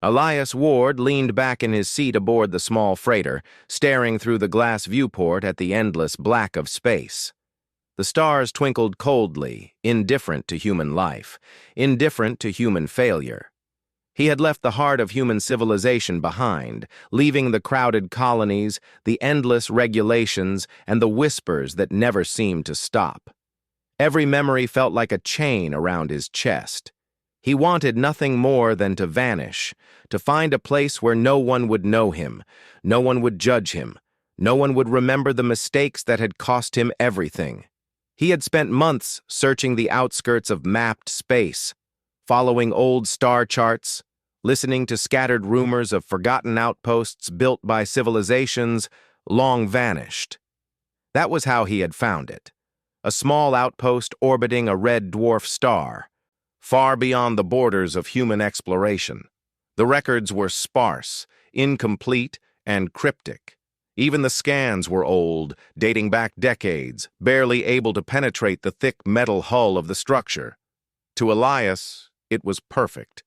Elias Ward leaned back in his seat aboard the small freighter, staring through the glass viewport at the endless black of space. The stars twinkled coldly, indifferent to human life, indifferent to human failure. He had left the heart of human civilization behind, leaving the crowded colonies, the endless regulations, and the whispers that never seemed to stop. Every memory felt like a chain around his chest. He wanted nothing more than to vanish, to find a place where no one would know him, no one would judge him, no one would remember the mistakes that had cost him everything. He had spent months searching the outskirts of mapped space, following old star charts, listening to scattered rumors of forgotten outposts built by civilizations long vanished. That was how he had found it. A small outpost orbiting a red dwarf star, far beyond the borders of human exploration. The records were sparse, incomplete, and cryptic. Even the scans were old, dating back decades, barely able to penetrate the thick metal hull of the structure. To Elias, it was perfect.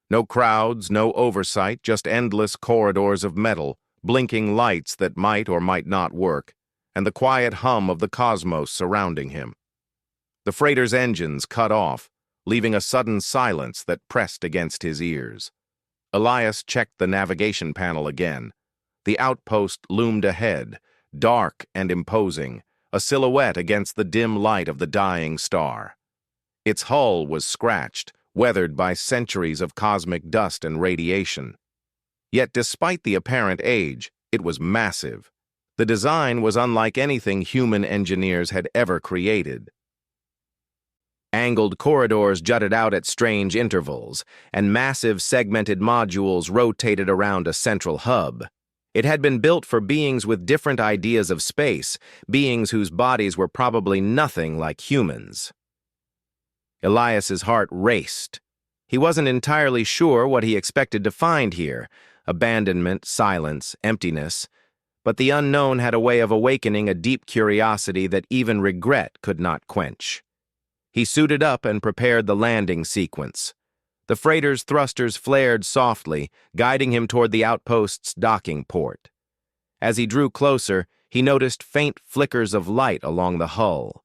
No crowds, no oversight, just endless corridors of metal, blinking lights that might or might not work, and the quiet hum of the cosmos surrounding him. The freighter's engines cut off, leaving a sudden silence that pressed against his ears. Elias checked the navigation panel again. The outpost loomed ahead, dark and imposing, a silhouette against the dim light of the dying star. Its hull was scratched, weathered by centuries of cosmic dust and radiation. Yet despite the apparent age, it was massive. The design was unlike anything human engineers had ever created. Angled corridors jutted out at strange intervals, and massive segmented modules rotated around a central hub. It had been built for beings with different ideas of space, beings whose bodies were probably nothing like humans. Elias's heart raced. He wasn't entirely sure what he expected to find here: abandonment, silence, emptiness. But the unknown had a way of awakening a deep curiosity that even regret could not quench. He suited up and prepared the landing sequence. The freighter's thrusters flared softly, guiding him toward the outpost's docking port. As he drew closer, he noticed faint flickers of light along the hull.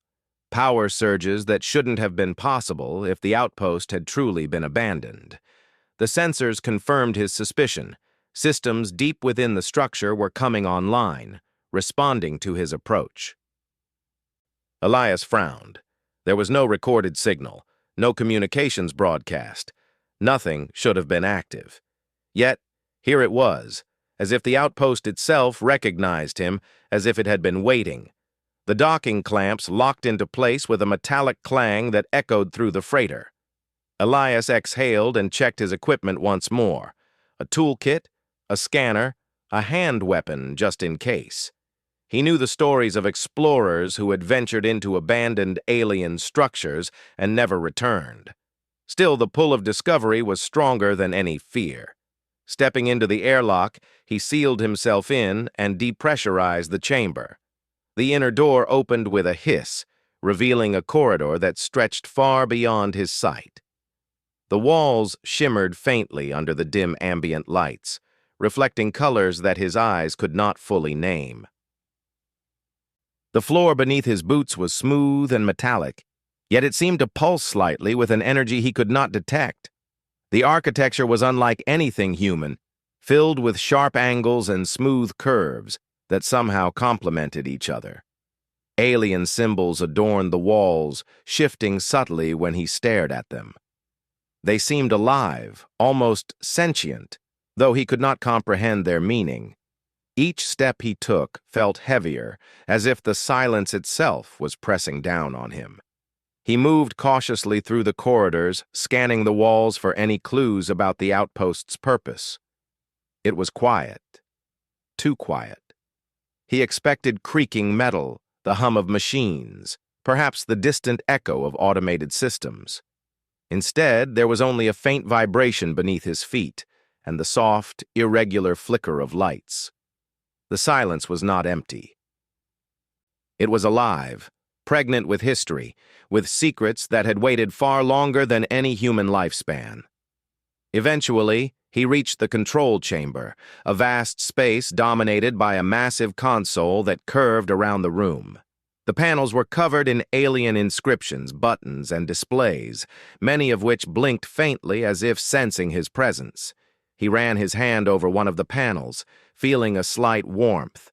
Power surges that shouldn't have been possible if the outpost had truly been abandoned. The sensors confirmed his suspicion. Systems deep within the structure were coming online, responding to his approach. Elias frowned. There was no recorded signal, no communications broadcast. Nothing should have been active. Yet, here it was, as if the outpost itself recognized him, as if it had been waiting. The docking clamps locked into place with a metallic clang that echoed through the freighter. Elias exhaled and checked his equipment once more. A toolkit, a scanner, a hand weapon just in case. He knew the stories of explorers who had ventured into abandoned alien structures and never returned. Still, the pull of discovery was stronger than any fear. Stepping into the airlock, he sealed himself in and depressurized the chamber. The inner door opened with a hiss, revealing a corridor that stretched far beyond his sight. The walls shimmered faintly under the dim ambient lights, reflecting colors that his eyes could not fully name. The floor beneath his boots was smooth and metallic, yet it seemed to pulse slightly with an energy he could not detect. The architecture was unlike anything human, filled with sharp angles and smooth curves that somehow complemented each other. Alien symbols adorned the walls, shifting subtly when he stared at them. They seemed alive, almost sentient, though he could not comprehend their meaning. Each step he took felt heavier, as if the silence itself was pressing down on him. He moved cautiously through the corridors, scanning the walls for any clues about the outpost's purpose. It was quiet. Too quiet. He expected creaking metal, the hum of machines, perhaps the distant echo of automated systems. Instead, there was only a faint vibration beneath his feet, and the soft, irregular flicker of lights. The silence was not empty. It was alive, pregnant with history, with secrets that had waited far longer than any human lifespan. Eventually, he reached the control chamber, a vast space dominated by a massive console that curved around the room. The panels were covered in alien inscriptions, buttons, and displays, many of which blinked faintly as if sensing his presence. He ran his hand over one of the panels, feeling a slight warmth.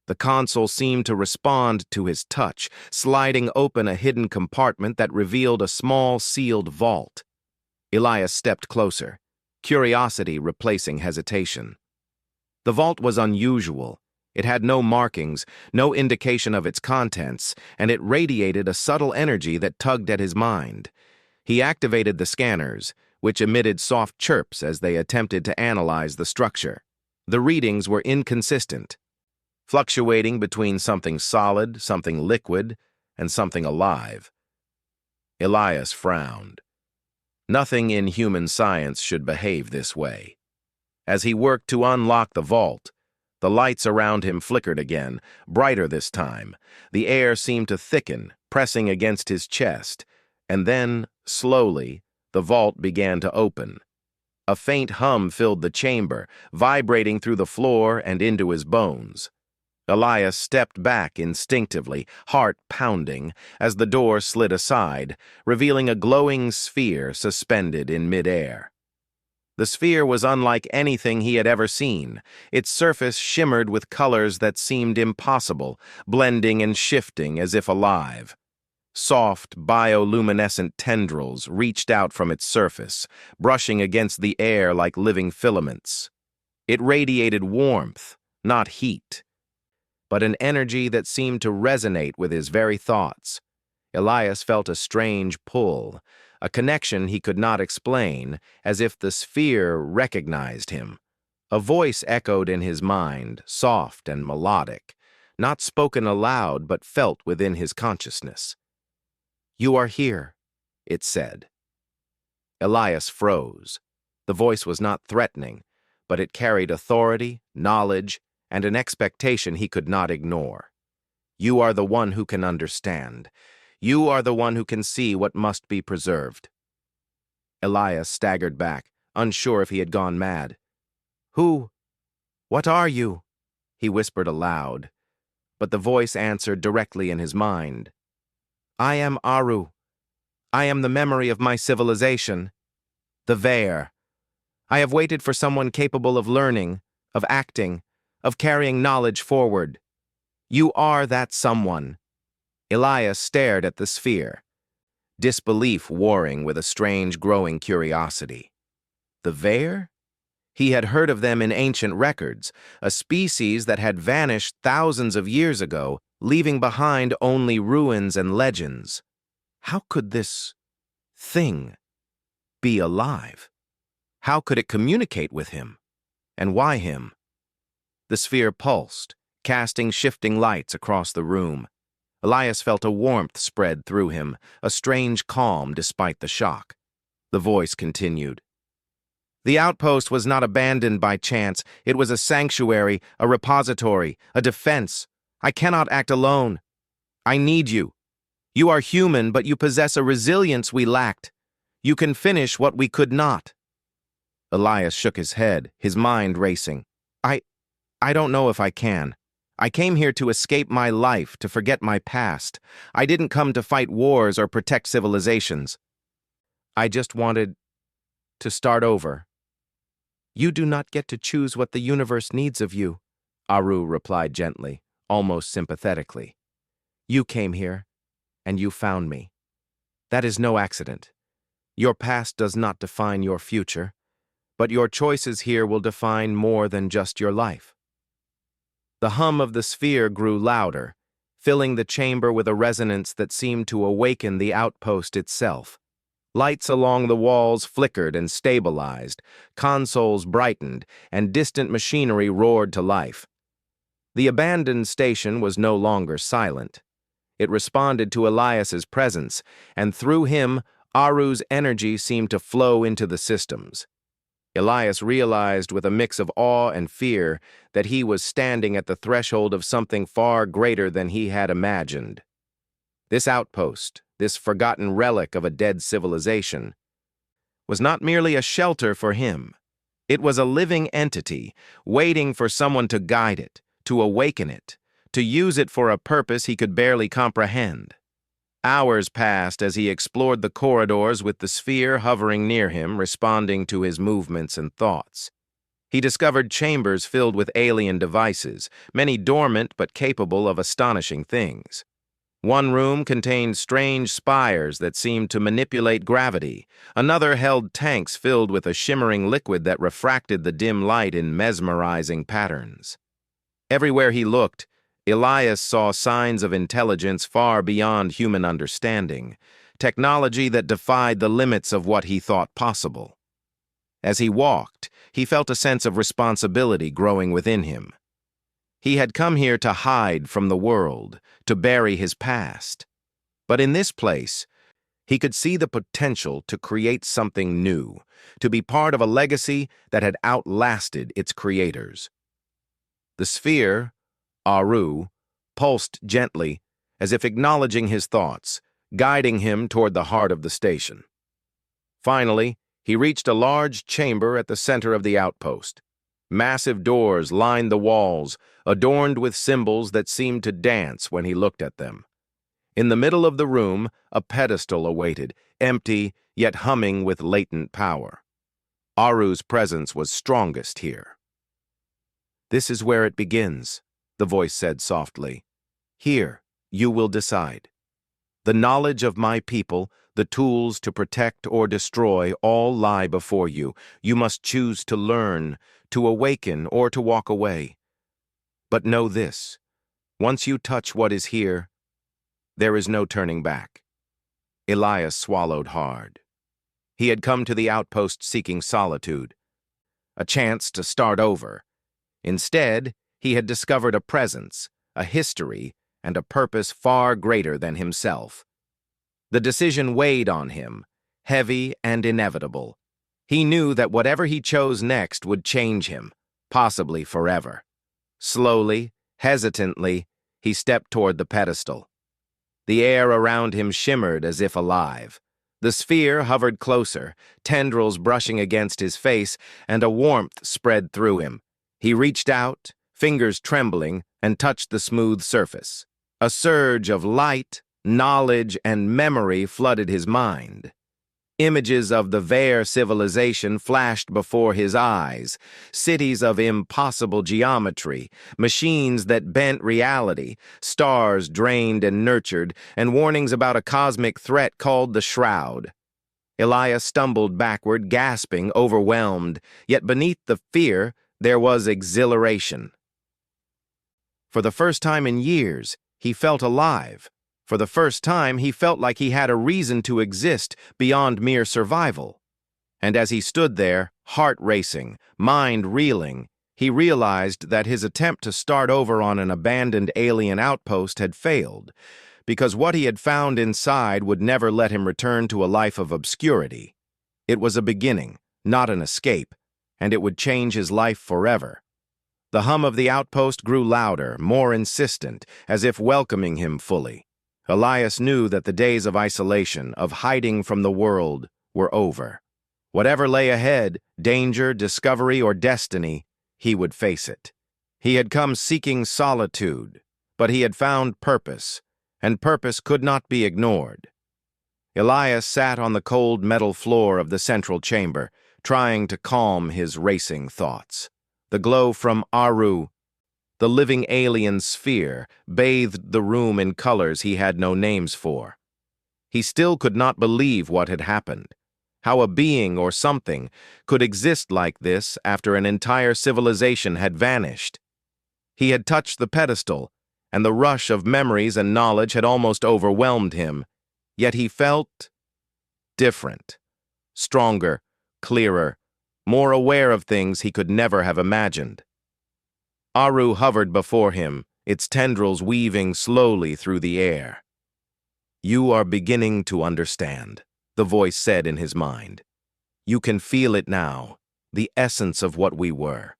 The console seemed to respond to his touch, sliding open a hidden compartment that revealed a small sealed vault. Elias stepped closer, curiosity replacing hesitation. The vault was unusual. It had no markings, no indication of its contents, and it radiated a subtle energy that tugged at his mind. He activated the scanners, which emitted soft chirps as they attempted to analyze the structure. The readings were inconsistent, fluctuating between something solid, something liquid, and something alive. Elias frowned. Nothing in human science should behave this way. As he worked to unlock the vault, the lights around him flickered again, brighter this time. The air seemed to thicken, pressing against his chest, and then, slowly, the vault began to open. A faint hum filled the chamber, vibrating through the floor and into his bones. Elias stepped back instinctively, heart pounding, as the door slid aside, revealing a glowing sphere suspended in midair. The sphere was unlike anything he had ever seen. Its surface shimmered with colors that seemed impossible, blending and shifting as if alive. Soft, bioluminescent tendrils reached out from its surface, brushing against the air like living filaments. It radiated warmth, not heat, but an energy that seemed to resonate with his very thoughts. Elias felt a strange pull, a connection he could not explain, as if the sphere recognized him. A voice echoed in his mind, soft and melodic, not spoken aloud but felt within his consciousness. "You are here," it said. Elias froze. The voice was not threatening, but it carried authority, knowledge, and an expectation he could not ignore. "You are the one who can understand. You are the one who can see what must be preserved." Elias staggered back, unsure if he had gone mad. "Who? What are you?" he whispered aloud, but the voice answered directly in his mind. "I am Aru. I am the memory of my civilization, the Veer. I have waited for someone capable of learning, of acting, of carrying knowledge forward. You are that someone." Elias stared at the sphere, disbelief warring with a strange growing curiosity. The Veer? He had heard of them in ancient records, a species that had vanished thousands of years ago, leaving behind only ruins and legends. How could this thing be alive? How could it communicate with him? And why him? The sphere pulsed, casting shifting lights across the room. Elias felt a warmth spread through him, a strange calm despite the shock. The voice continued. "The outpost was not abandoned by chance. It was a sanctuary, a repository, a defense. I cannot act alone. I need you. You are human, but you possess a resilience we lacked. You can finish what we could not." Elias shook his head, his mind racing. I don't know if I can. I came here to escape my life, to forget my past. I didn't come to fight wars or protect civilizations. I just wanted to start over." "You do not get to choose what the universe needs of you," Aru replied gently, almost sympathetically. "You came here, and you found me. That is no accident. Your past does not define your future, but your choices here will define more than just your life." The hum of the sphere grew louder, filling the chamber with a resonance that seemed to awaken the outpost itself. Lights along the walls flickered and stabilized, consoles brightened, and distant machinery roared to life. The abandoned station was no longer silent. It responded to Elias's presence, and through him, Aru's energy seemed to flow into the systems. Elias realized with a mix of awe and fear that he was standing at the threshold of something far greater than he had imagined. This outpost, this forgotten relic of a dead civilization, was not merely a shelter for him. It was a living entity, waiting for someone to guide it, to awaken it, to use it for a purpose he could barely comprehend. Hours passed as he explored the corridors with the sphere hovering near him, responding to his movements and thoughts. He discovered chambers filled with alien devices, many dormant but capable of astonishing things. One room contained strange spires that seemed to manipulate gravity. Another held tanks filled with a shimmering liquid that refracted the dim light in mesmerizing patterns. Everywhere he looked, Elias saw signs of intelligence far beyond human understanding, technology that defied the limits of what he thought possible. As he walked, he felt a sense of responsibility growing within him. He had come here to hide from the world, to bury his past. But in this place, he could see the potential to create something new, to be part of a legacy that had outlasted its creators. The sphere, Aru, pulsed gently, as if acknowledging his thoughts, guiding him toward the heart of the station. Finally, he reached a large chamber at the center of the outpost. Massive doors lined the walls, adorned with symbols that seemed to dance when he looked at them. In the middle of the room, a pedestal awaited, empty yet humming with latent power. Aru's presence was strongest here. "This is where it begins," the voice said softly. "Here, you will decide. The knowledge of my people, the tools to protect or destroy, all lie before you. You must choose to learn, to awaken, or to walk away. But know this, once you touch what is here, there is no turning back." Elias swallowed hard. He had come to the outpost seeking solitude, a chance to start over. Instead, he had discovered a presence, a history, and a purpose far greater than himself. The decision weighed on him, heavy and inevitable. He knew that whatever he chose next would change him, possibly forever. Slowly, hesitantly, he stepped toward the pedestal. The air around him shimmered as if alive. The sphere hovered closer, tendrils brushing against his face, and a warmth spread through him. He reached out, fingers trembling, and touched the smooth surface. A surge of light, knowledge, and memory flooded his mind. Images of the Vare civilization flashed before his eyes, cities of impossible geometry, machines that bent reality, stars drained and nurtured, and warnings about a cosmic threat called the Shroud. Elias stumbled backward, gasping, overwhelmed, yet beneath the fear there was exhilaration. For the first time in years, he felt alive. For the first time, he felt like he had a reason to exist beyond mere survival. And as he stood there, heart racing, mind reeling, he realized that his attempt to start over on an abandoned alien outpost had failed, because what he had found inside would never let him return to a life of obscurity. It was a beginning, not an escape, and it would change his life forever. The hum of the outpost grew louder, more insistent, as if welcoming him fully. Elias knew that the days of isolation, of hiding from the world, were over. Whatever lay ahead, danger, discovery, or destiny, he would face it. He had come seeking solitude, but he had found purpose, and purpose could not be ignored. Elias sat on the cold metal floor of the central chamber, trying to calm his racing thoughts. The glow from Aru, the living alien sphere, bathed the room in colors he had no names for. He still could not believe what had happened, how a being or something could exist like this after an entire civilization had vanished. He had touched the pedestal, and the rush of memories and knowledge had almost overwhelmed him, yet he felt different, stronger, clearer, more aware of things he could never have imagined. Aru hovered before him, its tendrils weaving slowly through the air. "You are beginning to understand," the voice said in his mind. "You can feel it now, the essence of what we were.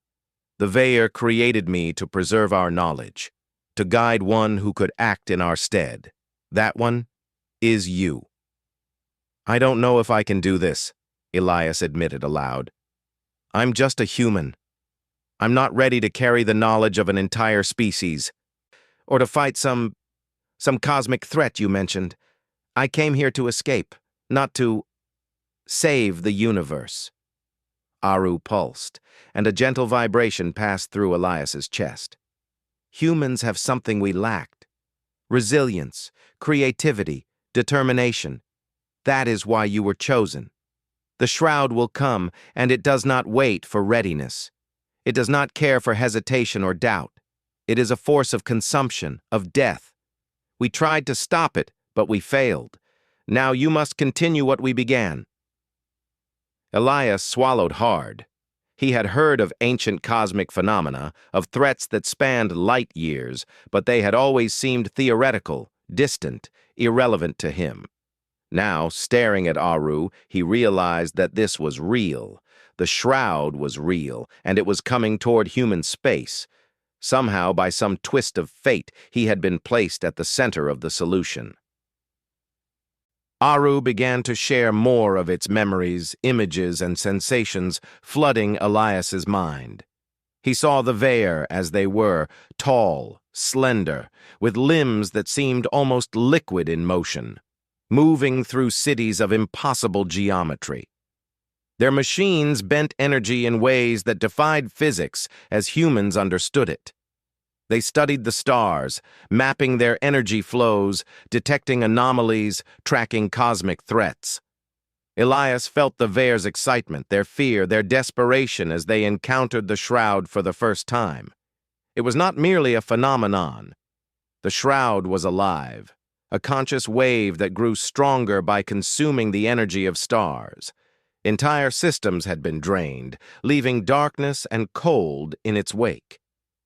The Vare created me to preserve our knowledge, to guide one who could act in our stead. That one is you." "I don't know if I can do this," Elias admitted aloud. "I'm just a human. I'm not ready to carry the knowledge of an entire species, or to fight some cosmic threat you mentioned. I came here to escape, not to save the universe." Aru pulsed, and a gentle vibration passed through Elias's chest. "Humans have something we lacked. Resilience, creativity, determination. That is why you were chosen. The shroud will come, and it does not wait for readiness. It does not care for hesitation or doubt. It is a force of consumption, of death. We tried to stop it, but we failed. Now you must continue what we began." Elias swallowed hard. He had heard of ancient cosmic phenomena, of threats that spanned light years, but they had always seemed theoretical, distant, irrelevant to him. Now, staring at Aru, he realized that this was real. The shroud was real, and it was coming toward human space. Somehow, by some twist of fate, he had been placed at the center of the solution. Aru began to share more of its memories, images, and sensations, flooding Elias's mind. He saw the Veer as they were, tall, slender, with limbs that seemed almost liquid in motion, moving through cities of impossible geometry. Their machines bent energy in ways that defied physics as humans understood it. They studied the stars, mapping their energy flows, detecting anomalies, tracking cosmic threats. Elias felt the Veer's excitement, their fear, their desperation as they encountered the shroud for the first time. It was not merely a phenomenon. The shroud was alive, a conscious wave that grew stronger by consuming the energy of stars. Entire systems had been drained, leaving darkness and cold in its wake.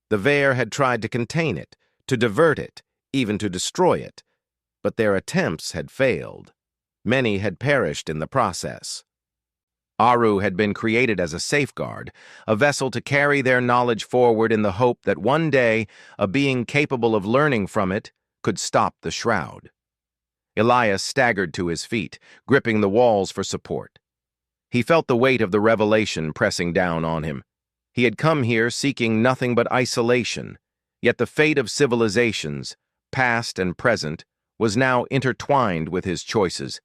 The Veer had tried to contain it, to divert it, even to destroy it, but their attempts had failed. Many had perished in the process. Aru had been created as a safeguard, a vessel to carry their knowledge forward in the hope that one day a being capable of learning from it could stop the shroud. Elias staggered to his feet, gripping the walls for support. He felt the weight of the revelation pressing down on him. He had come here seeking nothing but isolation, yet the fate of civilizations, past and present, was now intertwined with his choices.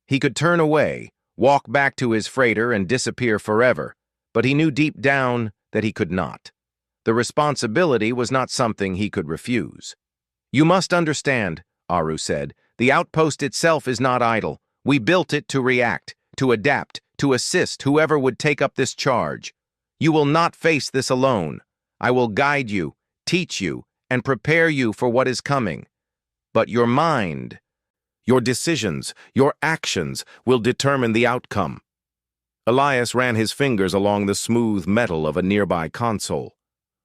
He could turn away, walk back to his freighter and disappear forever, but he knew deep down that he could not. The responsibility was not something he could refuse. "You must understand," Aru said, "the outpost itself is not idle. We built it to react, to adapt, to assist whoever would take up this charge. You will not face this alone. I will guide you, teach you, and prepare you for what is coming. But your mind, your decisions, your actions will determine the outcome." Elias ran his fingers along the smooth metal of a nearby console.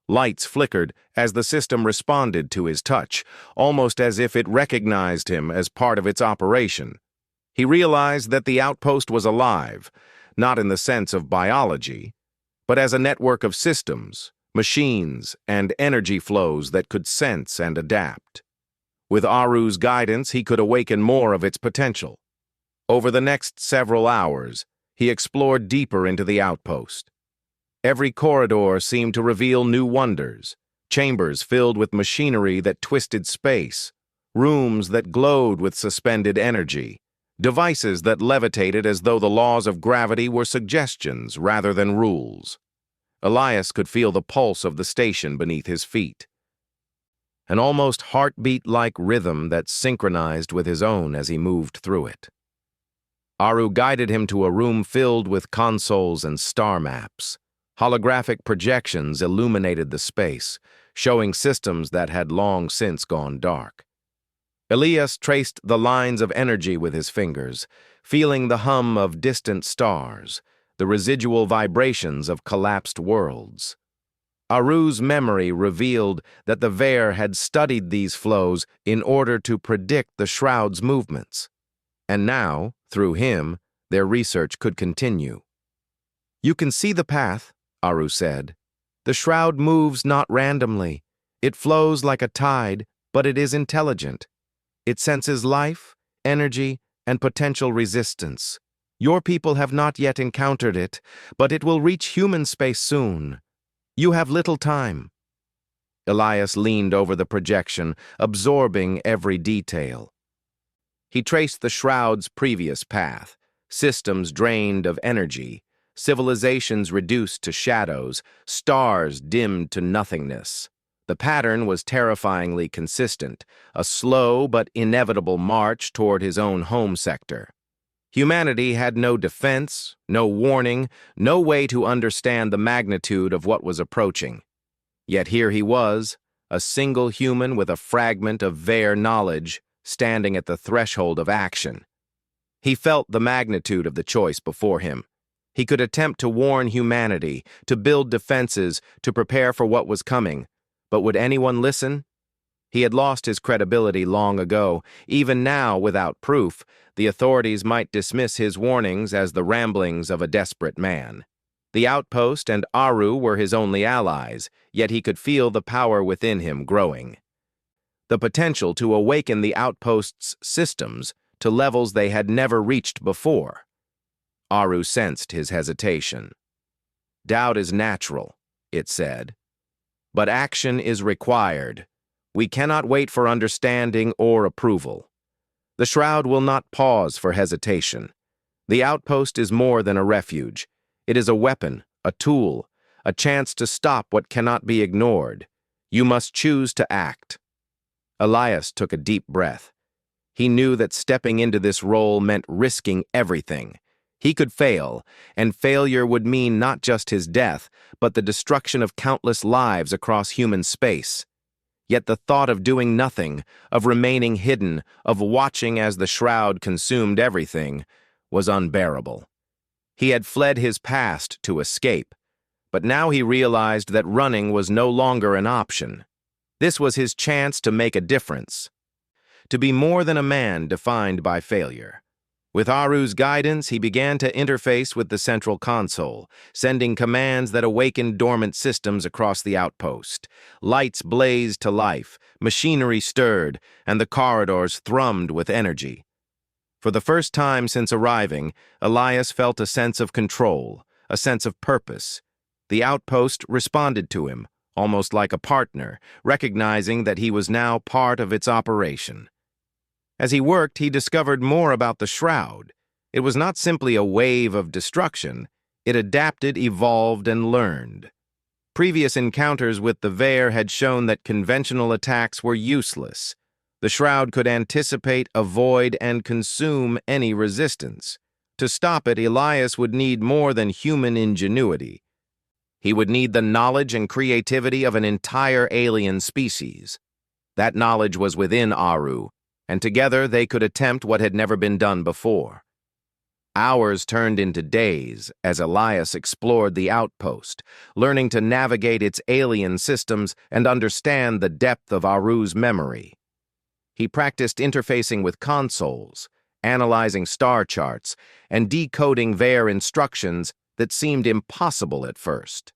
Lights flickered as the system responded to his touch, almost as if it recognized him as part of its operation. He realized that the outpost was alive, not in the sense of biology, but as a network of systems, machines, and energy flows that could sense and adapt. With Aru's guidance, he could awaken more of its potential. Over the next several hours, he explored deeper into the outpost. Every corridor seemed to reveal new wonders, chambers filled with machinery that twisted space, rooms that glowed with suspended energy, devices that levitated as though the laws of gravity were suggestions rather than rules. Elias could feel the pulse of the station beneath his feet, an almost heartbeat-like rhythm that synchronized with his own as he moved through it. Aru guided him to a room filled with consoles and star maps. Holographic projections illuminated the space, showing systems that had long since gone dark. Elias traced the lines of energy with his fingers, feeling the hum of distant stars, the residual vibrations of collapsed worlds. Aru's memory revealed that the Veer had studied these flows in order to predict the shroud's movements. And now, through him, their research could continue. "You can see the path," Aru said. "The shroud moves not randomly. It flows like a tide, but it is intelligent. It senses life, energy, and potential resistance. Your people have not yet encountered it, but it will reach human space soon. You have little time." Elias leaned over the projection, absorbing every detail. He traced the shroud's previous path, systems drained of energy, civilizations reduced to shadows, stars dimmed to nothingness. The pattern was terrifyingly consistent, a slow but inevitable march toward his own home sector. Humanity had no defense, no warning, no way to understand the magnitude of what was approaching. Yet here he was, a single human with a fragment of Vare knowledge, standing at the threshold of action. He felt the magnitude of the choice before him. He could attempt to warn humanity, to build defenses, to prepare for what was coming. But would anyone listen? He had lost his credibility long ago. Even now, without proof, the authorities might dismiss his warnings as the ramblings of a desperate man. The outpost and Aru were his only allies, yet he could feel the power within him growing. The potential to awaken the outpost's systems to levels they had never reached before. Aru sensed his hesitation. "Doubt is natural," it said. "But action is required. We cannot wait for understanding or approval. The Shroud will not pause for hesitation. The outpost is more than a refuge. It is a weapon, a tool, a chance to stop what cannot be ignored. You must choose to act." Elias took a deep breath. He knew that stepping into this role meant risking everything. He could fail, and failure would mean not just his death, but the destruction of countless lives across human space. Yet the thought of doing nothing, of remaining hidden, of watching as the Shroud consumed everything, was unbearable. He had fled his past to escape, but now he realized that running was no longer an option. This was his chance to make a difference, to be more than a man defined by failure. With Aru's guidance, he began to interface with the central console, sending commands that awakened dormant systems across the outpost. Lights blazed to life, machinery stirred, and the corridors thrummed with energy. For the first time since arriving, Elias felt a sense of control, a sense of purpose. The outpost responded to him, almost like a partner, recognizing that he was now part of its operation. As he worked, he discovered more about the Shroud. It was not simply a wave of destruction. It adapted, evolved, and learned. Previous encounters with the Vare had shown that conventional attacks were useless. The Shroud could anticipate, avoid, and consume any resistance. To stop it, Elias would need more than human ingenuity. He would need the knowledge and creativity of an entire alien species. That knowledge was within Aru, and together they could attempt what had never been done before. Hours turned into days as Elias explored the outpost, learning to navigate its alien systems and understand the depth of Aru's memory. He practiced interfacing with consoles, analyzing star charts, and decoding Vare instructions that seemed impossible at first.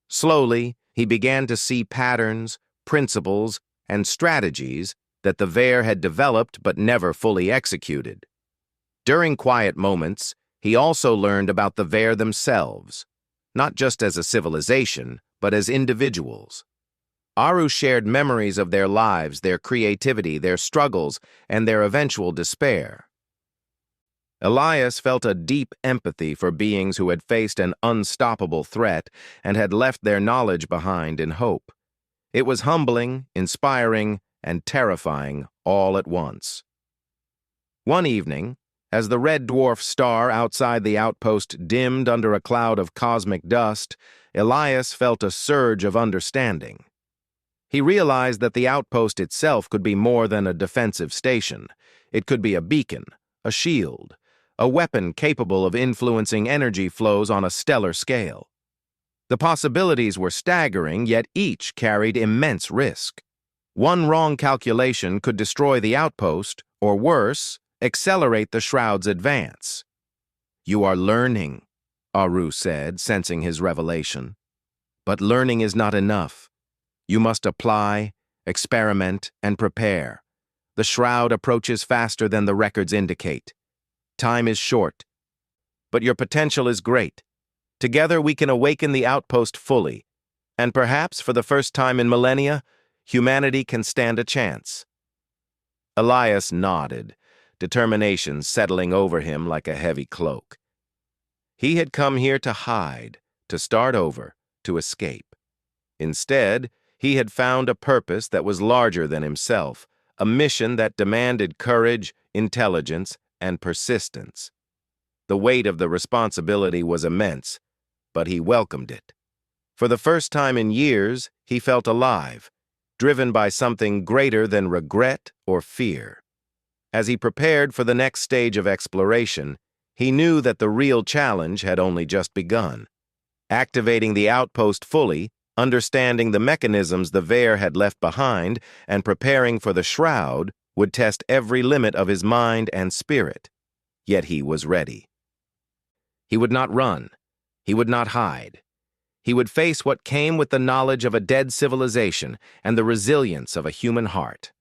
Slowly, he began to see patterns, principles, and strategies that the Vare had developed but never fully executed. During quiet moments, he also learned about the Vare themselves, not just as a civilization, but as individuals. Aru shared memories of their lives, their creativity, their struggles, and their eventual despair. Elias felt a deep empathy for beings who had faced an unstoppable threat and had left their knowledge behind in hope. It was humbling, inspiring, and terrifying all at once. One evening, as the red dwarf star outside the outpost dimmed under a cloud of cosmic dust, Elias felt a surge of understanding. He realized that the outpost itself could be more than a defensive station. It could be a beacon, a shield, a weapon capable of influencing energy flows on a stellar scale. The possibilities were staggering, yet each carried immense risk. One wrong calculation could destroy the outpost, or worse, accelerate the Shroud's advance. "You are learning," Aru said, sensing his revelation. "But learning is not enough. You must apply, experiment, and prepare. The Shroud approaches faster than the records indicate. Time is short. but your potential is great. Together we can awaken the outpost fully, and perhaps for the first time in millennia, humanity can stand a chance." Elias nodded, determination settling over him like a heavy cloak. He had come here to hide, to start over, to escape. Instead, he had found a purpose that was larger than himself, a mission that demanded courage, intelligence, and persistence. The weight of the responsibility was immense, but he welcomed it. For the first time in years, he felt alive, driven by something greater than regret or fear. As he prepared for the next stage of exploration, he knew that the real challenge had only just begun. Activating the outpost fully, understanding the mechanisms the Veer had left behind, and preparing for the Shroud would test every limit of his mind and spirit. Yet he was ready. He would not run. He would not hide. He would face what came with the knowledge of a dead civilization and the resilience of a human heart.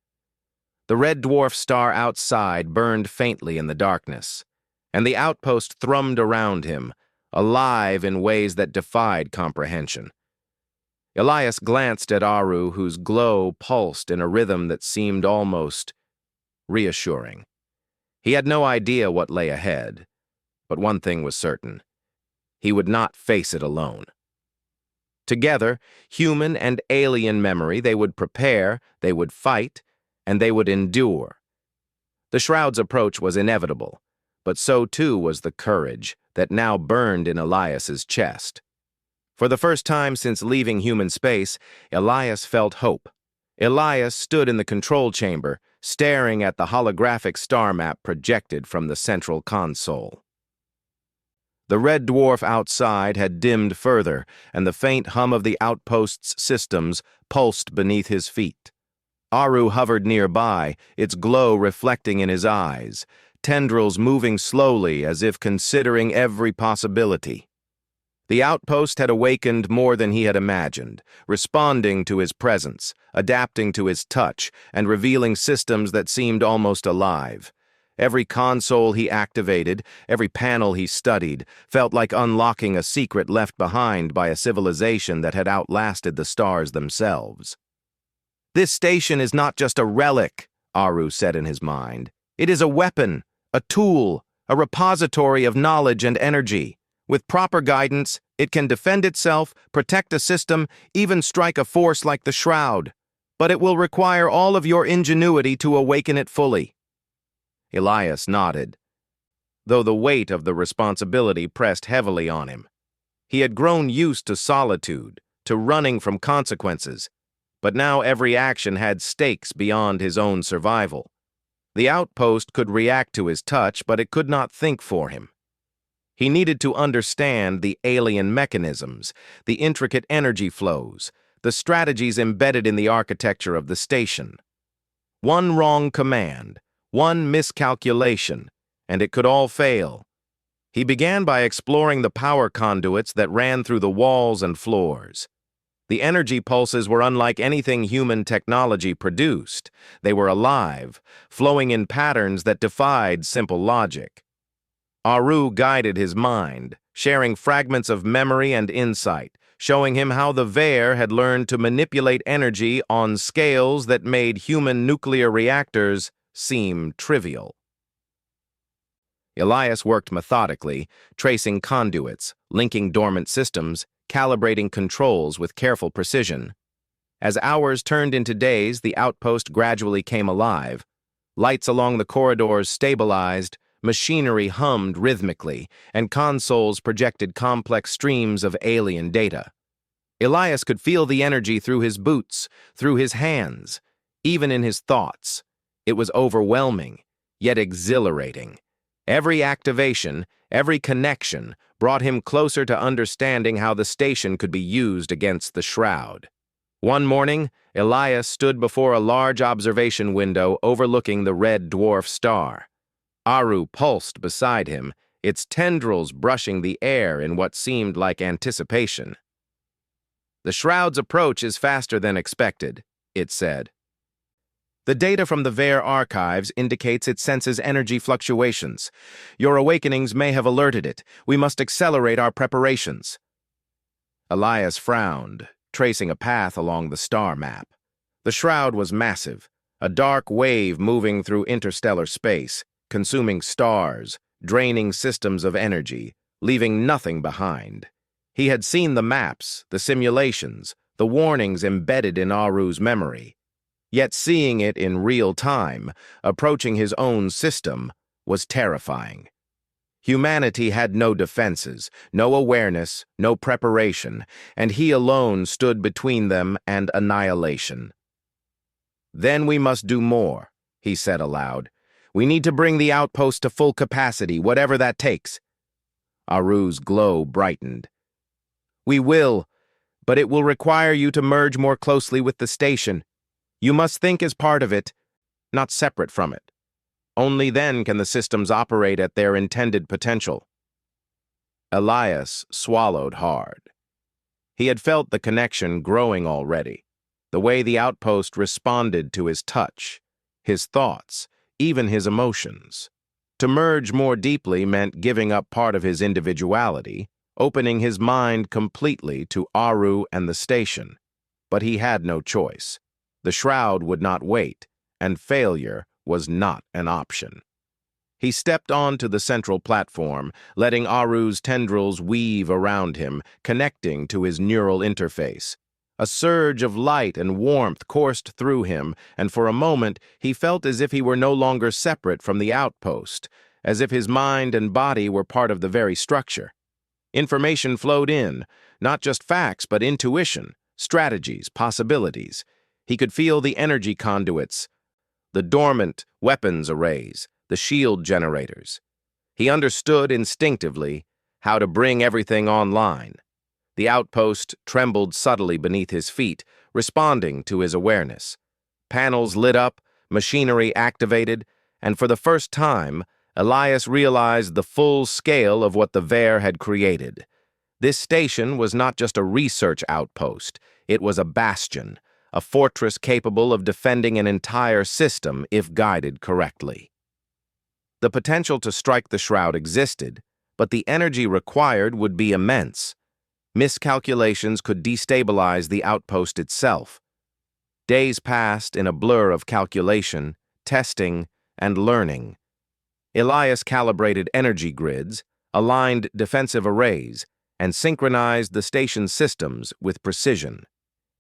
The red dwarf star outside burned faintly in the darkness, and the outpost thrummed around him, alive in ways that defied comprehension. Elias glanced at Aru, whose glow pulsed in a rhythm that seemed almost reassuring. He had no idea what lay ahead, but one thing was certain: he would not face it alone. Together, human and alien memory, they would prepare, they would fight, and they would endure. The Shroud's approach was inevitable, but so too was the courage that now burned in Elias's chest. For the first time since leaving human space, Elias felt hope. Elias stood in the control chamber, staring at the holographic star map projected from the central console. The red dwarf outside had dimmed further, and the faint hum of the outpost's systems pulsed beneath his feet. Aru hovered nearby, its glow reflecting in his eyes, tendrils moving slowly as if considering every possibility. The outpost had awakened more than he had imagined, responding to his presence, adapting to his touch, and revealing systems that seemed almost alive. Every console he activated, every panel he studied, felt like unlocking a secret left behind by a civilization that had outlasted the stars themselves. "This station is not just a relic," Aru said in his mind. "It is a weapon, a tool, a repository of knowledge and energy. With proper guidance, it can defend itself, protect a system, even strike a force like the Shroud. But it will require all of your ingenuity to awaken it fully." Elias nodded, though the weight of the responsibility pressed heavily on him. He had grown used to solitude, to running from consequences, but now every action had stakes beyond his own survival. The outpost could react to his touch, but it could not think for him. He needed to understand the alien mechanisms, the intricate energy flows, the strategies embedded in the architecture of the station. One wrong command, one miscalculation, and it could all fail. He began by exploring the power conduits that ran through the walls and floors. The energy pulses were unlike anything human technology produced. They were alive, flowing in patterns that defied simple logic. Aru guided his mind, sharing fragments of memory and insight, showing him how the Veer had learned to manipulate energy on scales that made human nuclear reactors seem trivial. Elias worked methodically, tracing conduits, linking dormant systems, calibrating controls with careful precision. As hours turned into days, the outpost gradually came alive. Lights along the corridors stabilized, machinery hummed rhythmically, and consoles projected complex streams of alien data. Elias could feel the energy through his boots, through his hands, even in his thoughts. It was overwhelming, yet exhilarating. Every activation, every connection, brought him closer to understanding how the station could be used against the Shroud. One morning, Elias stood before a large observation window overlooking the red dwarf star. Aru pulsed beside him, its tendrils brushing the air in what seemed like anticipation. "The Shroud's approach is faster than expected," it said. The data from the Vare archives indicates it senses energy fluctuations. Your awakenings may have alerted it. We must accelerate our preparations." Elias frowned, tracing a path along the star map. The shroud was massive, a dark wave moving through interstellar space, consuming stars, draining systems of energy, leaving nothing behind. He had seen the maps, the simulations, the warnings embedded in Aru's memory. Yet seeing it in real time, approaching his own system, was terrifying. Humanity had no defenses, no awareness, no preparation, and he alone stood between them and annihilation. "Then we must do more," he said aloud. "We need to bring the outpost to full capacity, whatever that takes." Aru's glow brightened. "We will, but it will require you to merge more closely with the station. You must think as part of it, not separate from it. Only then can the systems operate at their intended potential." Elias swallowed hard. He had felt the connection growing already, the way the outpost responded to his touch, his thoughts, even his emotions. To merge more deeply meant giving up part of his individuality, opening his mind completely to Aru and the station. But he had no choice. The shroud would not wait, and failure was not an option. He stepped onto the central platform, letting Aru's tendrils weave around him, connecting to his neural interface. A surge of light and warmth coursed through him, and for a moment he felt as if he were no longer separate from the outpost, as if his mind and body were part of the very structure. Information flowed in, not just facts, but intuition, strategies, possibilities. He could feel the energy conduits, the dormant weapons arrays, the shield generators. He understood instinctively how to bring everything online. The outpost trembled subtly beneath his feet, responding to his awareness. Panels lit up, machinery activated, and for the first time, Elias realized the full scale of what the Vare had created. This station was not just a research outpost, it was a bastion, a fortress capable of defending an entire system if guided correctly. The potential to strike the shroud existed, but the energy required would be immense. Miscalculations could destabilize the outpost itself. Days passed in a blur of calculation, testing, and learning. Elias calibrated energy grids, aligned defensive arrays, and synchronized the station's systems with precision.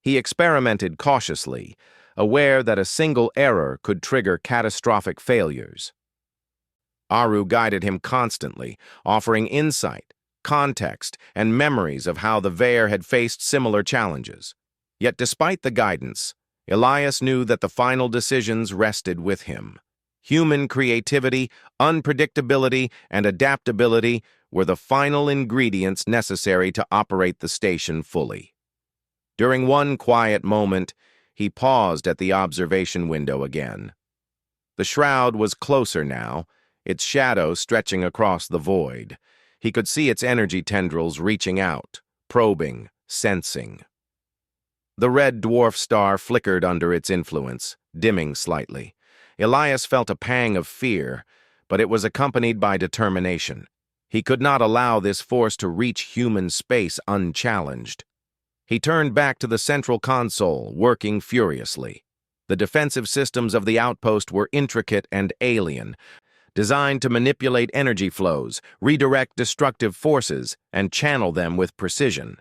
He experimented cautiously, aware that a single error could trigger catastrophic failures. Aru guided him constantly, offering insight, context, and memories of how the Vare had faced similar challenges. Yet despite the guidance, Elias knew that the final decisions rested with him. Human creativity, unpredictability, and adaptability were the final ingredients necessary to operate the station fully. During one quiet moment, he paused at the observation window again. The shroud was closer now, its shadow stretching across the void. He could see its energy tendrils reaching out, probing, sensing. The red dwarf star flickered under its influence, dimming slightly. Elias felt a pang of fear, but it was accompanied by determination. He could not allow this force to reach human space unchallenged. He turned back to the central console, working furiously. The defensive systems of the outpost were intricate and alien, designed to manipulate energy flows, redirect destructive forces, and channel them with precision.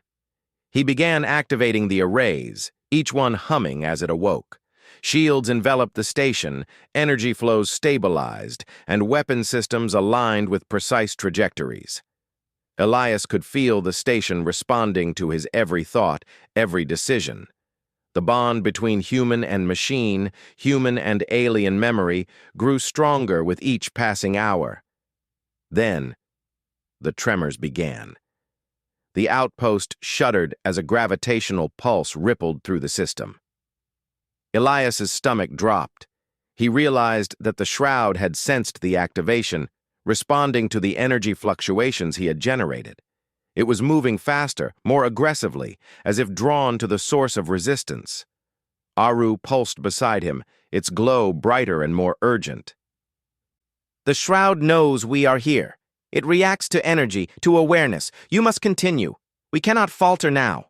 He began activating the arrays, each one humming as it awoke. Shields enveloped the station, energy flows stabilized, and weapon systems aligned with precise trajectories. Elias could feel the station responding to his every thought, every decision. The bond between human and machine, human and alien memory, grew stronger with each passing hour. Then, the tremors began. The outpost shuddered as a gravitational pulse rippled through the system. Elias's stomach dropped. He realized that the shroud had sensed the activation, responding to the energy fluctuations he had generated. It was moving faster, more aggressively, as if drawn to the source of resistance. Aru pulsed beside him, its glow brighter and more urgent. The shroud knows we are here. It reacts to energy, to awareness. You must continue. We cannot falter now.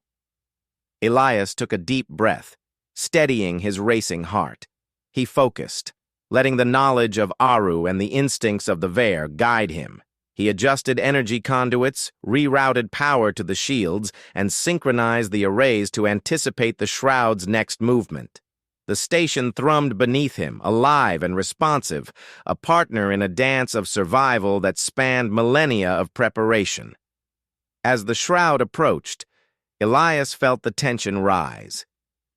Elias took a deep breath, steadying his racing heart. He focused, letting the knowledge of Aru and the instincts of the Vare guide him. He adjusted energy conduits, rerouted power to the shields, and synchronized the arrays to anticipate the shroud's next movement. The station thrummed beneath him, alive and responsive, a partner in a dance of survival that spanned millennia of preparation. As the shroud approached, Elias felt the tension rise.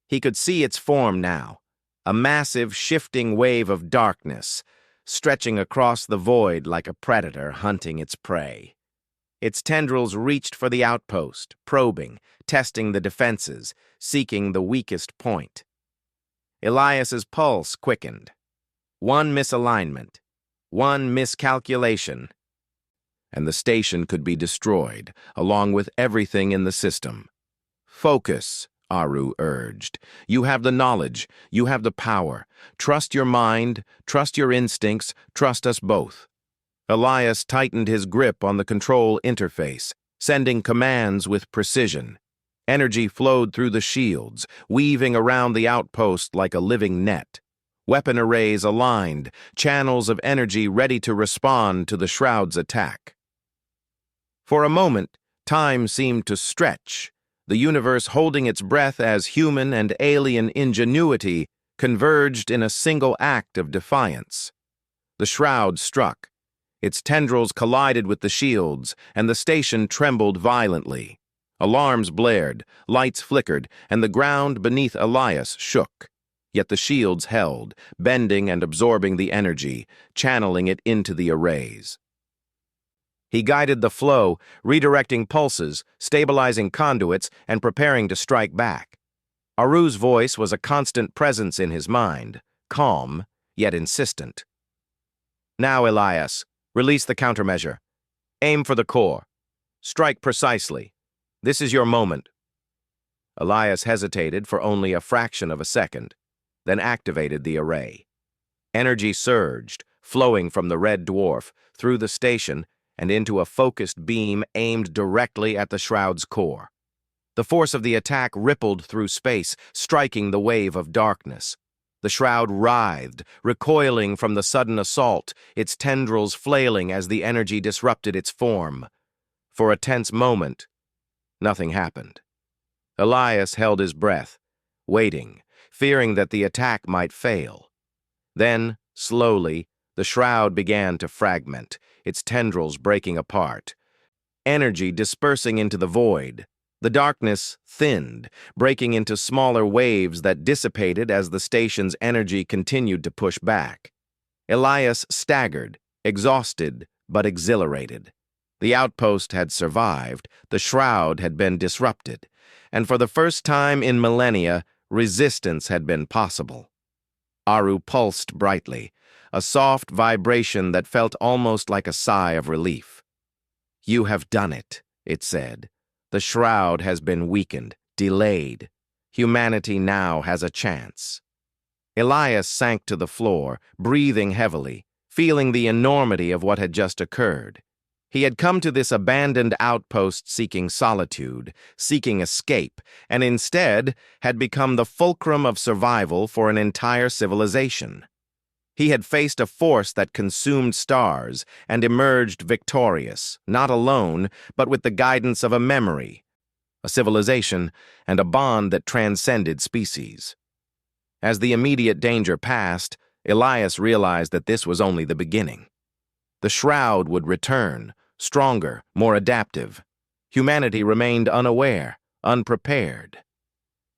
He could see its form now, a massive, shifting wave of darkness, stretching across the void like a predator hunting its prey. Its tendrils reached for the outpost, probing, testing the defenses, seeking the weakest point. Elias's pulse quickened. One misalignment, one miscalculation, and the station could be destroyed, along with everything in the system. Focus, Aru urged. You have the knowledge, you have the power. Trust your mind, trust your instincts, trust us both. Elias tightened his grip on the control interface, sending commands with precision. Energy flowed through the shields, weaving around the outpost like a living net. Weapon arrays aligned, channels of energy ready to respond to the shroud's attack. For a moment, time seemed to stretch, the universe holding its breath as human and alien ingenuity converged in a single act of defiance. The shroud struck. Its tendrils collided with the shields, and the station trembled violently. Alarms blared, lights flickered, and the ground beneath Elias shook. Yet the shields held, bending and absorbing the energy, channeling it into the arrays. He guided the flow, redirecting pulses, stabilizing conduits, and preparing to strike back. Aru's voice was a constant presence in his mind, calm, yet insistent. Now, Elias, release the countermeasure. Aim for the core. Strike precisely. This is your moment. Elias hesitated for only a fraction of a second, then activated the array. Energy surged, flowing from the red dwarf, through the station, and into a focused beam aimed directly at the shroud's core. The force of the attack rippled through space, striking the wave of darkness. The shroud writhed, recoiling from the sudden assault, its tendrils flailing as the energy disrupted its form. For a tense moment, nothing happened. Elias held his breath, waiting, fearing that the attack might fail. Then, slowly, the shroud began to fragment, its tendrils breaking apart. Energy dispersing into the void. The darkness thinned, breaking into smaller waves that dissipated as the station's energy continued to push back. Elias staggered, exhausted but exhilarated. The outpost had survived, the shroud had been disrupted, and for the first time in millennia, resistance had been possible. Aru pulsed brightly, a soft vibration that felt almost like a sigh of relief. You have done it, it said. The shroud has been weakened, delayed. Humanity now has a chance. Elias sank to the floor, breathing heavily, feeling the enormity of what had just occurred. He had come to this abandoned outpost seeking solitude, seeking escape, and instead had become the fulcrum of survival for an entire civilization. He had faced a force that consumed stars and emerged victorious, not alone, but with the guidance of a memory, a civilization, and a bond that transcended species. As the immediate danger passed, Elias realized that this was only the beginning. The shroud would return, stronger, more adaptive. Humanity remained unaware, unprepared.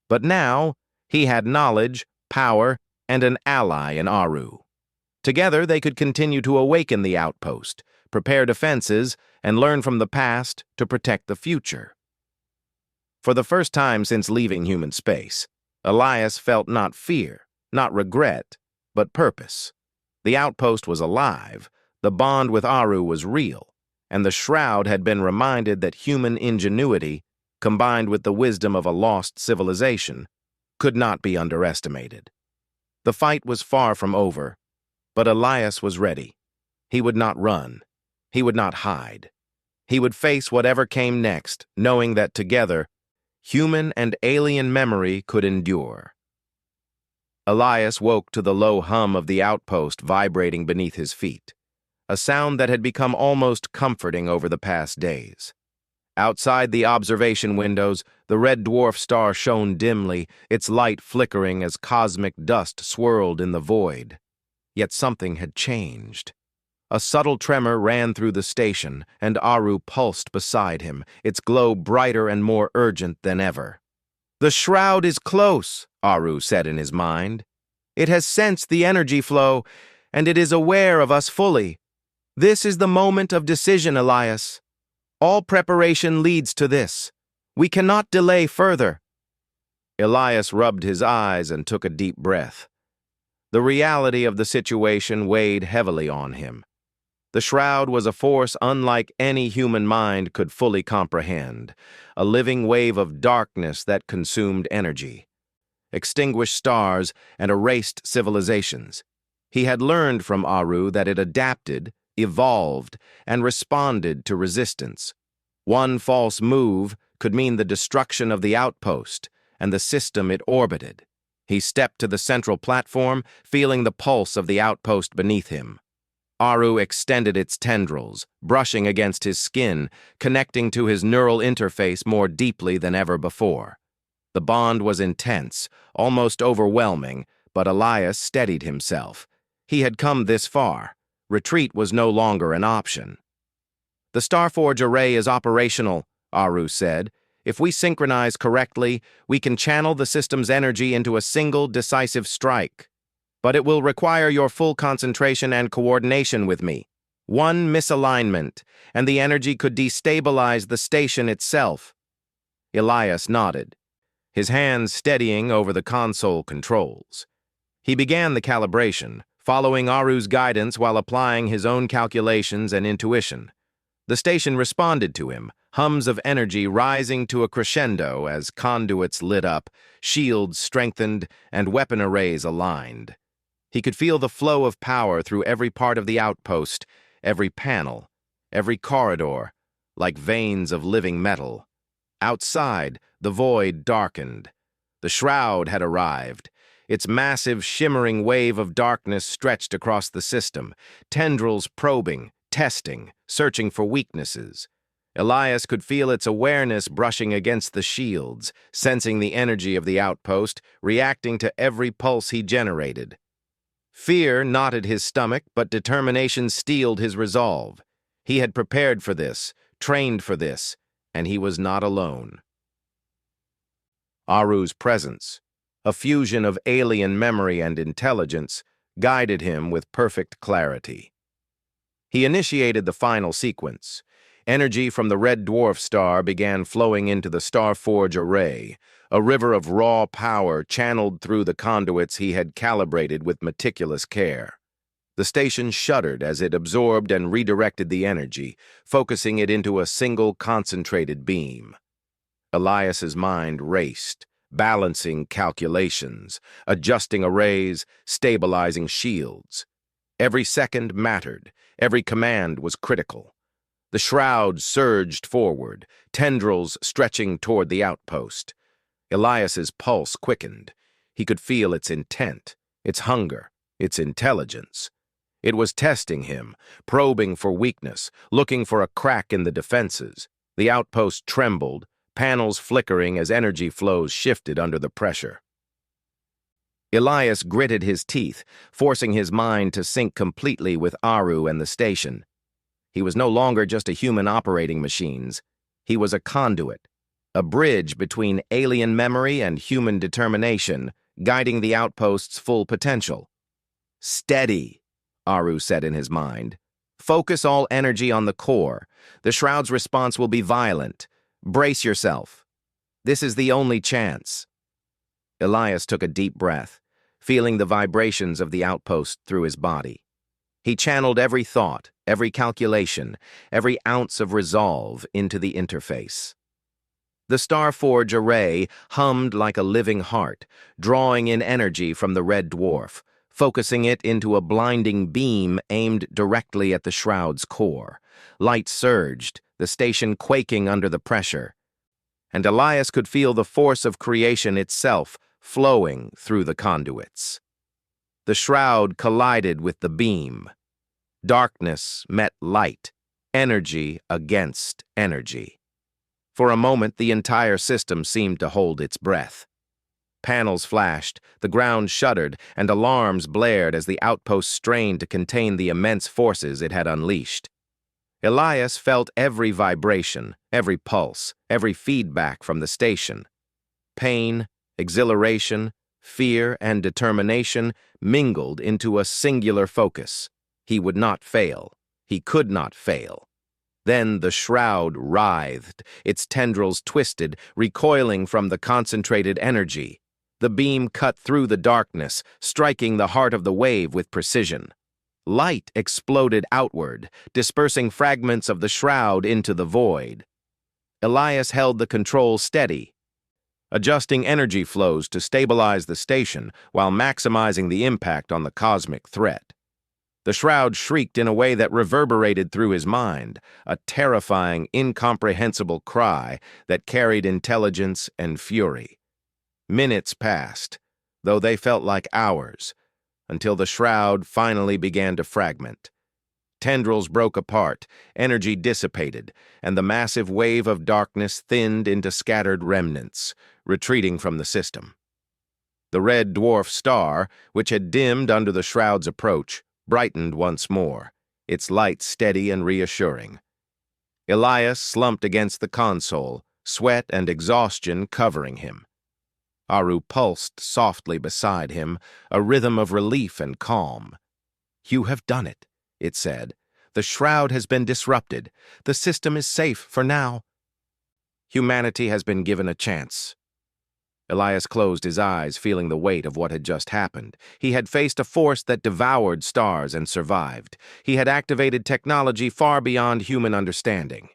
But now, he had knowledge, power, and an ally in Aru. Together, they could continue to awaken the outpost, prepare defenses, and learn from the past to protect the future. For the first time since leaving human space, Elias felt not fear, not regret, but purpose. The outpost was alive, the bond with Aru was real, and the shroud had been reminded that human ingenuity, combined with the wisdom of a lost civilization, could not be underestimated. The fight was far from over, but Elias was ready. He would not run. He would not hide. He would face whatever came next, knowing that together, human and alien memory could endure. Elias woke to the low hum of the outpost vibrating beneath his feet, a sound that had become almost comforting over the past days. Outside the observation windows, the red dwarf star shone dimly, its light flickering as cosmic dust swirled in the void. Yet something had changed. A subtle tremor ran through the station, and Aru pulsed beside him, its glow brighter and more urgent than ever. "The shroud is close," Aru said in his mind. "It has sensed the energy flow, and it is aware of us fully. This is the moment of decision, Elias. All preparation leads to this. We cannot delay further." Elias rubbed his eyes and took a deep breath. The reality of the situation weighed heavily on him. The shroud was a force unlike any human mind could fully comprehend, a living wave of darkness that consumed energy, extinguished stars, and erased civilizations. He had learned from Aru that it adapted, evolved, and responded to resistance. One false move could mean the destruction of the outpost and the system it orbited. He stepped to the central platform, feeling the pulse of the outpost beneath him. Aru extended its tendrils, brushing against his skin, connecting to his neural interface more deeply than ever before. The bond was intense, almost overwhelming, but Elias steadied himself. He had come this far. Retreat was no longer an option. "The Starforge array is operational," Aru said. "If we synchronize correctly, we can channel the system's energy into a single decisive strike. But it will require your full concentration and coordination with me. One misalignment, and the energy could destabilize the station itself." Elias nodded, his hands steadying over the console controls. He began the calibration, following Aru's guidance while applying his own calculations and intuition. The station responded to him, hums of energy rising to a crescendo as conduits lit up, shields strengthened, and weapon arrays aligned. He could feel the flow of power through every part of the outpost, every panel, every corridor, like veins of living metal. Outside, the void darkened. The shroud had arrived. Its massive, shimmering wave of darkness stretched across the system, tendrils probing, testing, searching for weaknesses. Elias could feel its awareness brushing against the shields, sensing the energy of the outpost, reacting to every pulse he generated. Fear knotted his stomach, but determination steeled his resolve. He had prepared for this, trained for this, and he was not alone. Aru's presence, a fusion of alien memory and intelligence, guided him with perfect clarity. He initiated the final sequence. Energy from the red dwarf star began flowing into the Starforge array, a river of raw power channeled through the conduits he had calibrated with meticulous care. The station shuddered as it absorbed and redirected the energy, focusing it into a single concentrated beam. Elias's mind raced, balancing calculations, adjusting arrays, stabilizing shields. Every second mattered, every command was critical. The shroud surged forward, tendrils stretching toward the outpost. Elias's pulse quickened. He could feel its intent, its hunger, its intelligence. It was testing him, probing for weakness, looking for a crack in the defenses. The outpost trembled, panels flickering as energy flows shifted under the pressure. Elias gritted his teeth, forcing his mind to sync completely with Aru and the station. He was no longer just a human operating machines. He was a conduit, a bridge between alien memory and human determination, guiding the outpost's full potential. "Steady," Aru said in his mind. "Focus all energy on the core. The shroud's response will be violent. Brace yourself. This is the only chance." Elias took a deep breath, feeling the vibrations of the outpost through his body. He channeled every thought, every calculation, every ounce of resolve into the interface. The Starforge array hummed like a living heart, drawing in energy from the red dwarf, focusing it into a blinding beam aimed directly at the shroud's core. Light surged, the station quaking under the pressure, and Elias could feel the force of creation itself flowing through the conduits. The shroud collided with the beam. Darkness met light, energy against energy. For a moment, the entire system seemed to hold its breath. Panels flashed, the ground shuddered, and alarms blared as the outpost strained to contain the immense forces it had unleashed. Elias felt every vibration, every pulse, every feedback from the station. Pain, exhilaration, fear, and determination mingled into a singular focus. He would not fail. He could not fail. Then the shroud writhed, its tendrils twisted, recoiling from the concentrated energy. The beam cut through the darkness, striking the heart of the wave with precision. Light exploded outward, dispersing fragments of the shroud into the void. Elias held the control steady, adjusting energy flows to stabilize the station while maximizing the impact on the cosmic threat. The shroud shrieked in a way that reverberated through his mind, a terrifying, incomprehensible cry that carried intelligence and fury. Minutes passed, though they felt like hours, until the shroud finally began to fragment. Tendrils broke apart, energy dissipated, and the massive wave of darkness thinned into scattered remnants, retreating from the system. The red dwarf star, which had dimmed under the shroud's approach, brightened once more, its light steady and reassuring. Elias slumped against the console, sweat and exhaustion covering him. Aru pulsed softly beside him, a rhythm of relief and calm. "You have done it," it said. "The shroud has been disrupted. The system is safe for now. Humanity has been given a chance." Elias closed his eyes, feeling the weight of what had just happened. He had faced a force that devoured stars and survived. He had activated technology far beyond human understanding.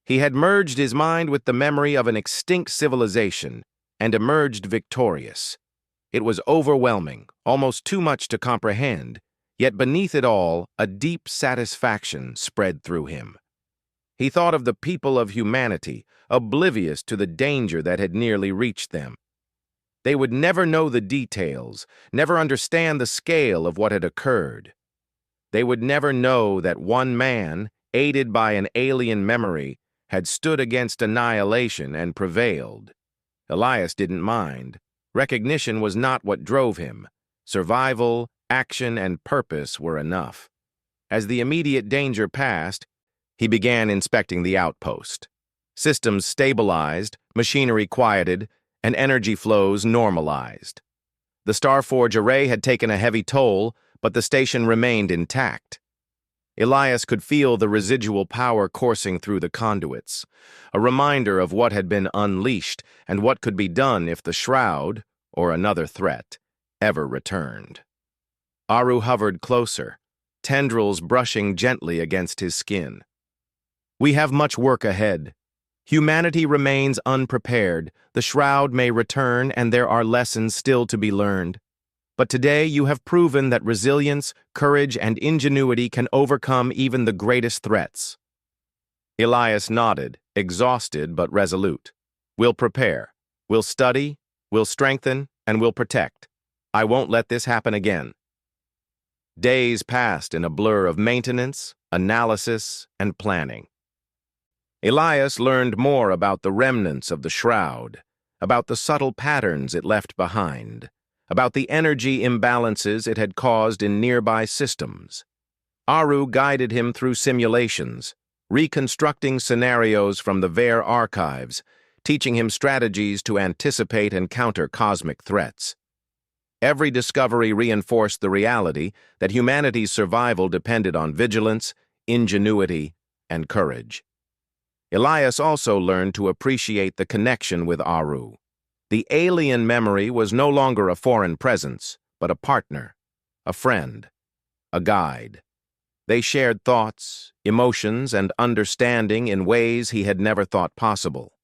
He had merged his mind with the memory of an extinct civilization and emerged victorious. It was overwhelming, almost too much to comprehend, yet beneath it all, a deep satisfaction spread through him. He thought of the people of humanity, oblivious to the danger that had nearly reached them. They would never know the details, never understand the scale of what had occurred. They would never know that one man, aided by an alien memory, had stood against annihilation and prevailed. Elias didn't mind. Recognition was not what drove him. Survival, action, and purpose were enough. As the immediate danger passed, he began inspecting the outpost. Systems stabilized, machinery quieted, and energy flows normalized. The Starforge array had taken a heavy toll, but the station remained intact. Elias could feel the residual power coursing through the conduits, a reminder of what had been unleashed and what could be done if the shroud, or another threat, ever returned. Aru hovered closer, tendrils brushing gently against his skin. "We have much work ahead. Humanity remains unprepared. The shroud may return, and there are lessons still to be learned. But today you have proven that resilience, courage, and ingenuity can overcome even the greatest threats." Elias nodded, exhausted but resolute. "We'll prepare. We'll study, we'll strengthen, and we'll protect. I won't let this happen again." Days passed in a blur of maintenance, analysis, and planning. Elias learned more about the remnants of the shroud, about the subtle patterns it left behind, about the energy imbalances it had caused in nearby systems. Aru guided him through simulations, reconstructing scenarios from the Vare archives, teaching him strategies to anticipate and counter cosmic threats. Every discovery reinforced the reality that humanity's survival depended on vigilance, ingenuity, and courage. Elias also learned to appreciate the connection with Aru. The alien memory was no longer a foreign presence, but a partner, a friend, a guide. They shared thoughts, emotions, and understanding in ways he had never thought possible.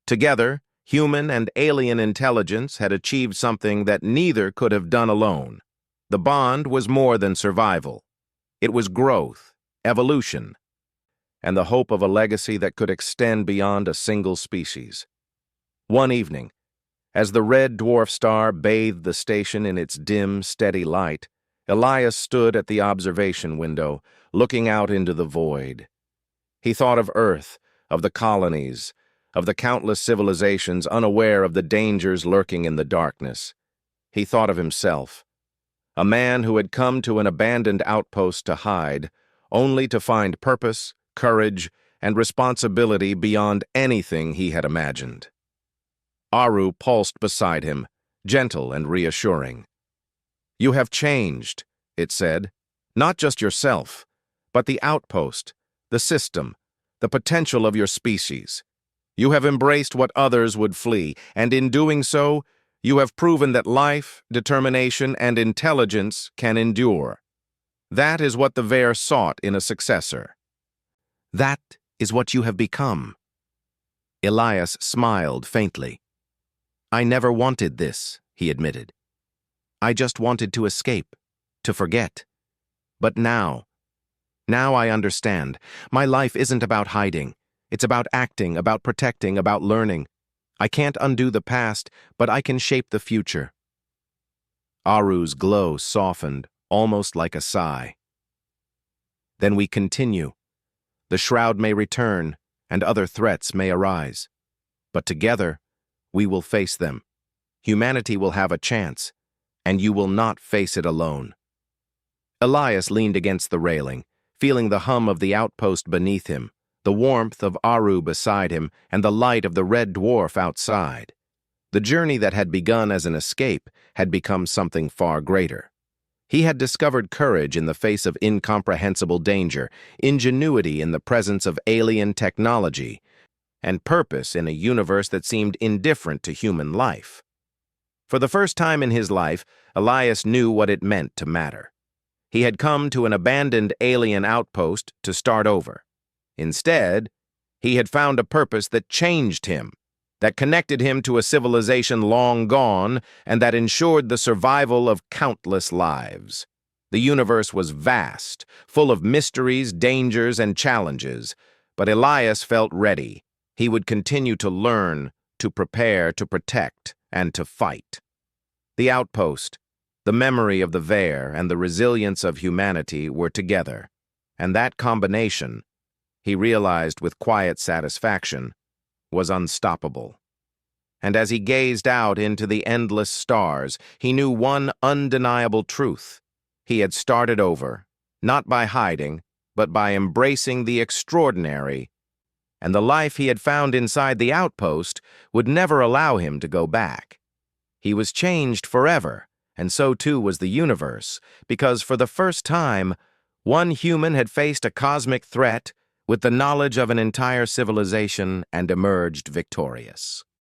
Together, human and alien intelligence had achieved something that neither could have done alone. The bond was more than survival. It was growth, evolution, and the hope of a legacy that could extend beyond a single species. One evening, as the red dwarf star bathed the station in its dim, steady light, Elias stood at the observation window, looking out into the void. He thought of Earth, of the colonies, of the countless civilizations unaware of the dangers lurking in the darkness. He thought of himself, a man who had come to an abandoned outpost to hide, only to find purpose, courage, and responsibility beyond anything he had imagined. Aru pulsed beside him, gentle and reassuring. "You have changed," it said, "not just yourself, but the outpost, the system, the potential of your species. You have embraced what others would flee, and in doing so, you have proven that life, determination, and intelligence can endure. That is what the Vare sought in a successor. That is what you have become." Elias smiled faintly. "I never wanted this," he admitted. "I just wanted to escape, to forget. But now I understand. My life isn't about hiding. It's about acting, about protecting, about learning. I can't undo the past, but I can shape the future." Aru's glow softened, almost like a sigh. "Then we continue. The shroud may return, and other threats may arise. But together, we will face them. Humanity will have a chance, and you will not face it alone." Elias leaned against the railing, feeling the hum of the outpost beneath him, the warmth of Aru beside him, and the light of the red dwarf outside. The journey that had begun as an escape had become something far greater. He had discovered courage in the face of incomprehensible danger, ingenuity in the presence of alien technology, and purpose in a universe that seemed indifferent to human life. For the first time in his life, Elias knew what it meant to matter. He had come to an abandoned alien outpost to start over. Instead, he had found a purpose that changed him, that connected him to a civilization long gone, and that ensured the survival of countless lives. The universe was vast, full of mysteries, dangers, and challenges, but Elias felt ready. He would continue to learn, to prepare, to protect, and to fight. The outpost, the memory of the Vare, and the resilience of humanity were together, and that combination, he realized with quiet satisfaction, was unstoppable. And as he gazed out into the endless stars, he knew one undeniable truth. He had started over, not by hiding, but by embracing the extraordinary, and the life he had found inside the outpost would never allow him to go back. He was changed forever, and so too was the universe, because for the first time, one human had faced a cosmic threat with the knowledge of an entire civilization and emerged victorious.